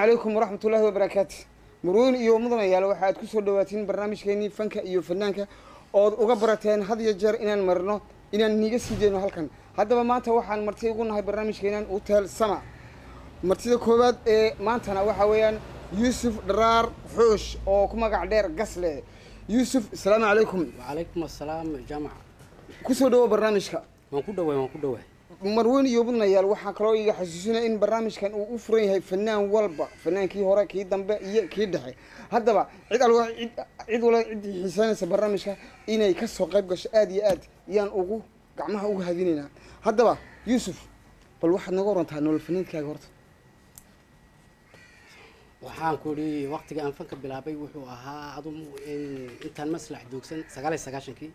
عليكم ورحمة الله وبركاته. مرون iyo mudanayaal waxaad ku soo dhawaatiin barnaamijkeeni fanka iyo fanaanka oo uga barateen had iyo jeer inaan marno inaan niga sii deeno halkan. Haddaba maanta waxaan marti ugu nahay barnaamijkeenan Hotel Sama. Martida koowaad ee maantana waxa weeyaan Yusuf Daraar Xoosh oo ku magac dheer Gasle. Yusuf, assalaamu calaykum. Wa calaykum assalaam jamaca. Ku soo dhawo barnaamijka. Waan ku dhawaay. Marwan iyo mudanayaal waxaa kaloo iga xasuusinaa in barnaamijkan uu u furan yahay fanaan walba, fanaankii hore, kii dambe iyo kii dhexe. Haddaba cid wala xiisaanaysa barnaamijka inay ka soo qayb gasho aad iyo aad iyaan ugu gacmaha uga hadinaynaa. Haddaba Yusuf, bal waxaad naga warantaa nolol fanaankaaga horta. waxaan ku yiri waqtiga aan fanka bilaabay wuxuu ahaa intaan maslax joogsan 99kii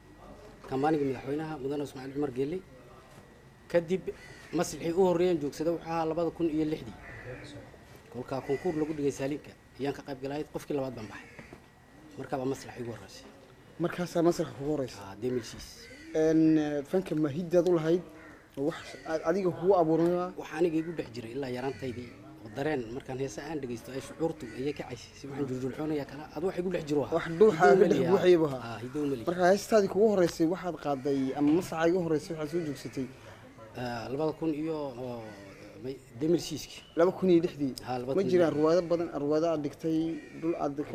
kamaaniga madaxweynaha mudane Ismaaciil Cumar Geelle kadib maslaxii u horeeyay joogsaday waxa 2006 kolka konkuur lagu dhigay Saalinka ayaan ka qayb galay qofkii labaad baan baxay markaa maslaxii ugu horeysay markaas maslax ugu horeysay 2006 fanka ma hidaad u lahayd wax adiga kugu abuuray waxa aniga igu dhex jiray ilaa yaraantaydii dareen markaan heesa aan dhageysto ay shucuurtu ay ka caysi waxaan jurjulxoonaya kala ad wax igu dhex jiro wax dhuuxa ka dhex buuxiyay marka heestaadii kugu horeysay waxaad qaaday ama maslaxa igu horeysay waxa soo joogsatay 2000 iyo 2006 2006 ma jiraan ruwaado badan arwaada dhigtay dul aad ka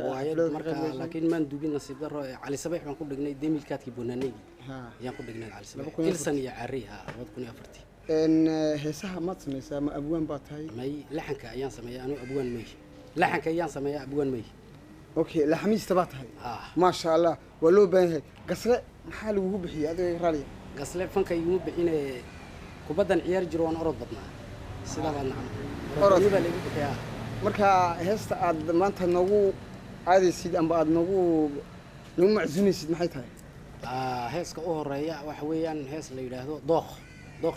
laakiin maan dubin nasiib daro cali sabax baan ku dhignay 2004kii bonaanaygi yaan ku dhignay cali sabax ilsan iyo cariha 2004 heesaha ma sameeyay ma abwaan baa tahay may laxanka ayaan sameeyay anu abwaan may laxanka ayaan sameeyay abwaan may okay laxmiista baa tahay ma sha Allah waa loo baahan yahay gasle maxaa lagu bixiyay adiga raaliya gasle fanka igu bixinay kubadan ciyaar jiro waan orod badnaa sida baan orod lagu bixiyaa marka heesta aad maanta nagu aadaysid amba aad nagu macsuunaysid maxay tahay heeska u horeeya waxa weeyaan hees la yiraahdo dooq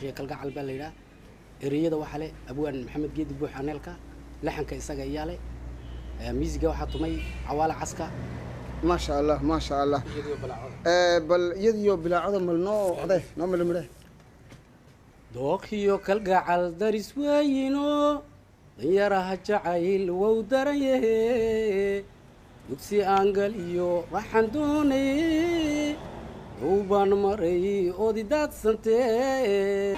iyo kalgacal baa la yiraahdaa eriyada waxa le abwaan maxamed geedi buuxaneelka laxanka isaga iyaale miisiga waxa tumay cawaala caska ما شاء الله بل يديو بلاعده ملنو عده نو ملمره dooqiyo kalgacal daris weeyino danyaraha jacayl wow daraye dugsi aangal iyo waxaan doonay uban maray oodi daadsantee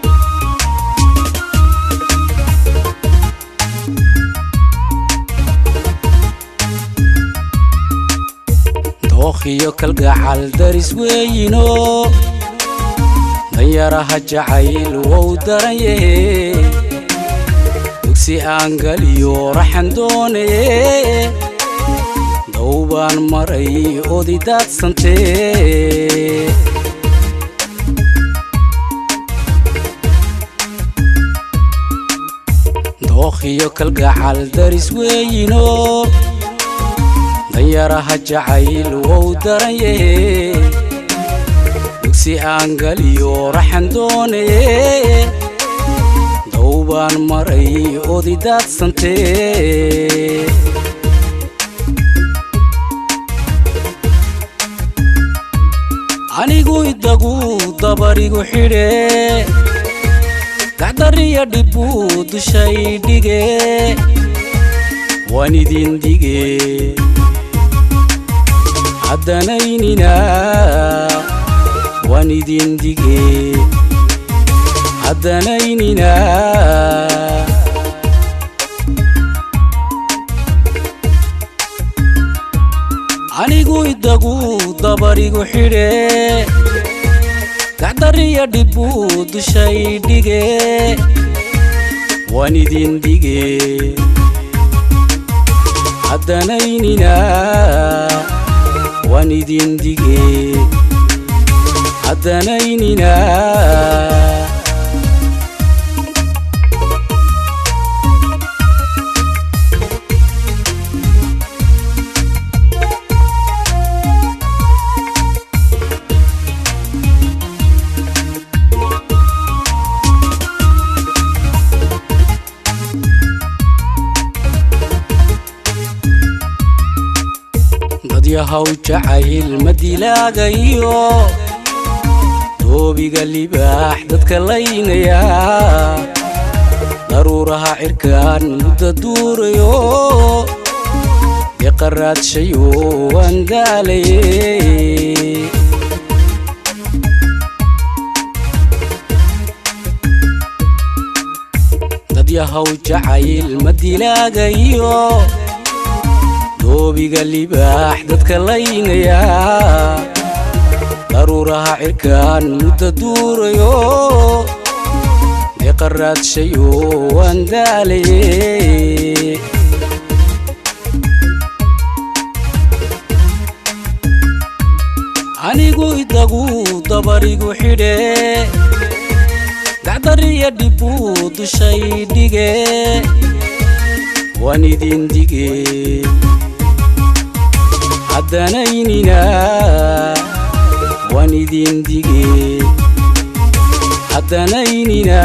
dooqiyo kalgacal daris weeyino danyaraha jacayl wow daraye dugsi aangal iyo raxan doonaye dawbaan maray oodi daadsantee dooqiyo kalgacal daris weeyino danyaraha jacayl wow daraye si aangal iyo raxan doonaye dawbaan maray oodi daadsantee anigu idagu dabarigu xidhe dacdariya dhibu dushay dhige waan idin dige haddanaynina waan idin dige haddanaynina anigu idagu dabarigu xidhe dacdariya dhibu dushay dhige waan idin dige haddanaynina waan idin dige haddanaynina dad yahow jacayl ma dilaagayo doobiga libaax dadka laynaya daruuraha cirkaan mudda duurayo deqaraad shayo waan daalaye dad yahow jacayl ma dilaagayo doobiga libaax dadka laynaya daruuraha cirkaan mudda duurayo deqaraad shayo waan daalaye anigu idagu dabarigu xidhe dacdariya dhibu dushay dhige waan idin dige haddanaynina waan idin dige haddanaynina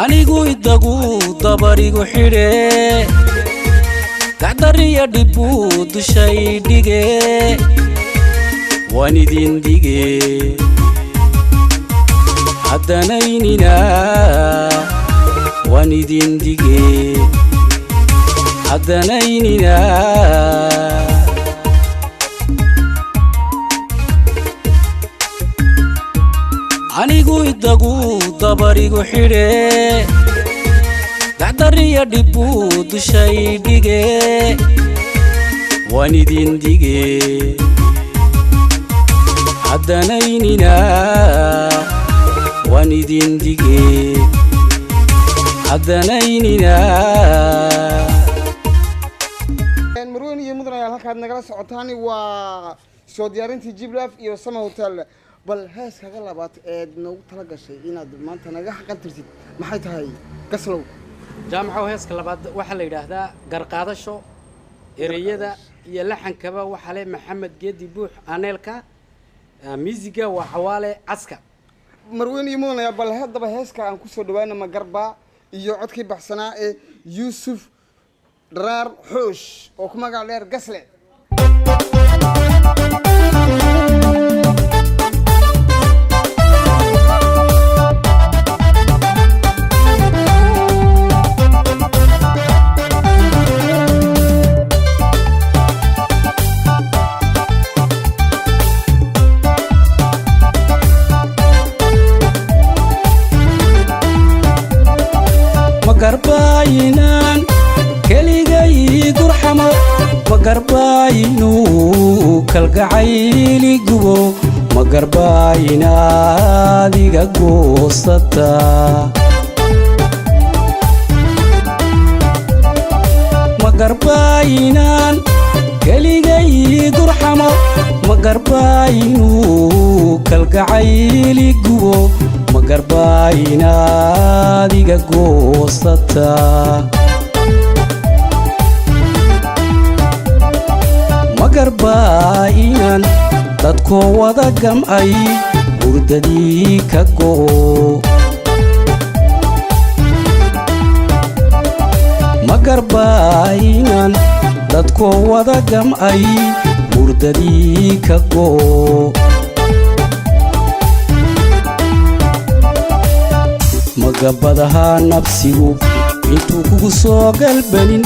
anigu idagu dabarigu xidhe dacdariya dhibu dushay dhige waan idin dige haddanaynina waan idin dige haddanaynina anigu idagu dabarigu xidhe dacdariya dhibu dushay dhige waan idin dige haddanaynina waan idin dige haddanaynina marweyn iyo mudanayaal halkaad nagala socotaan waa soo diyaarintii jiblaf iyo sama hotel bal heeskaga labaad eed noogu tala gashay inaad maanta naga xaqan tirtid maxay tahay gaslow jaamacow heeska labaad waxaa la yidhaahdaa garqaadasho ereyada iyo laxankaba waxaa le maxamed geedi buux aneelka miisiga waa xawaale caska marweyn iyo mudanayaal bal haddaba heeska aan kusoo dhawaana magarba iyo codkii baxsanaa ee yuusuf dharaar xoosh oo ku magac dheer gasle magarbaayinaan keligay gurxamo magarbaayinu kalgacayli gubo magarbaayinaadiga goosata magarbaayinaan keligay gurxamo magarbaayinu kalgacayli gubo magarbaayinaadiga goosata magarbaayinan dadkoo wada gam'ay hurdadii ka go'o magarbaayinan dadkoo wada gam'ay hurdadii ka go'o magabadaha nafsigu intuu kugu soo galbanin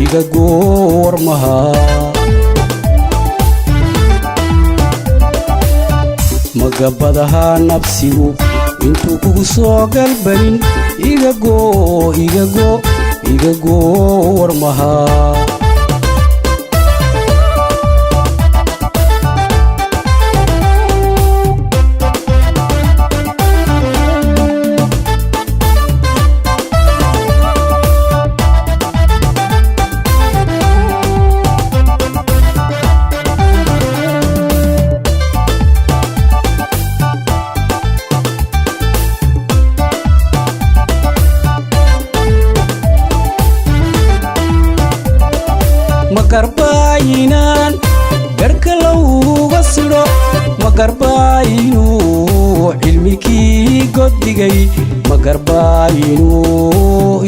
igagoo warmaha magabadaha nafsigu intuu kugu soo galbanin igagoo warmaha magarbaayinaan garhka lowga sidho magarbaayinu cilmikii goddigay magarbaayinu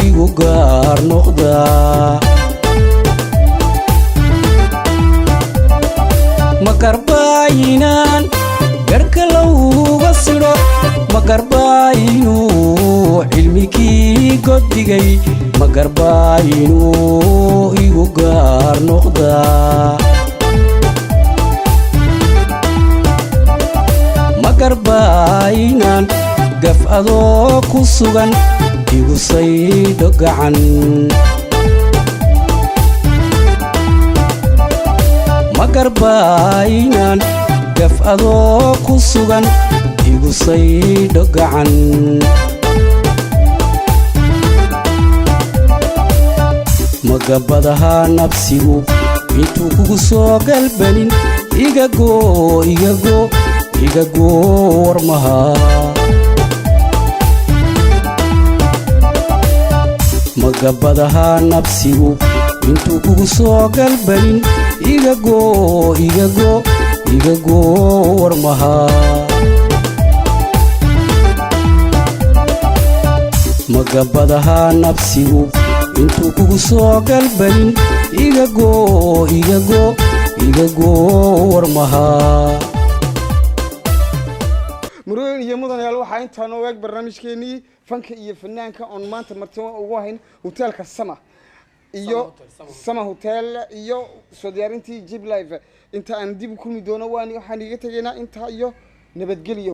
igu gaar noqda magarbaayinaan garhka lowga sidho magarbaynu cilmigii goddigay magarbaynu igu gaar noqdaa magarbaynan gaf adoo ku sugan igu saydho gacan magarbaynan gaf adoo ku sugan igu saydho gacan magabadaha nafsigu intuu kugu soo galbanin igagoo warmaha magabadaha nafsigu intuu kugu soo galbanin igagoo warmaha magabadaha nafsigu intuu kugu soo galbanin igagoo warmaha marooyin iyo mudanayaal waxaa intaa noo eeg barnaamijkeenii fanka iyo fanaanka oon maanta marti ugu hayn hoteelka sama iyo sama hotel iyo soo diyaarintii jib live inta aan dib u kulmi doono waxaan iga tegaynaa intaa iyo nabadgelyo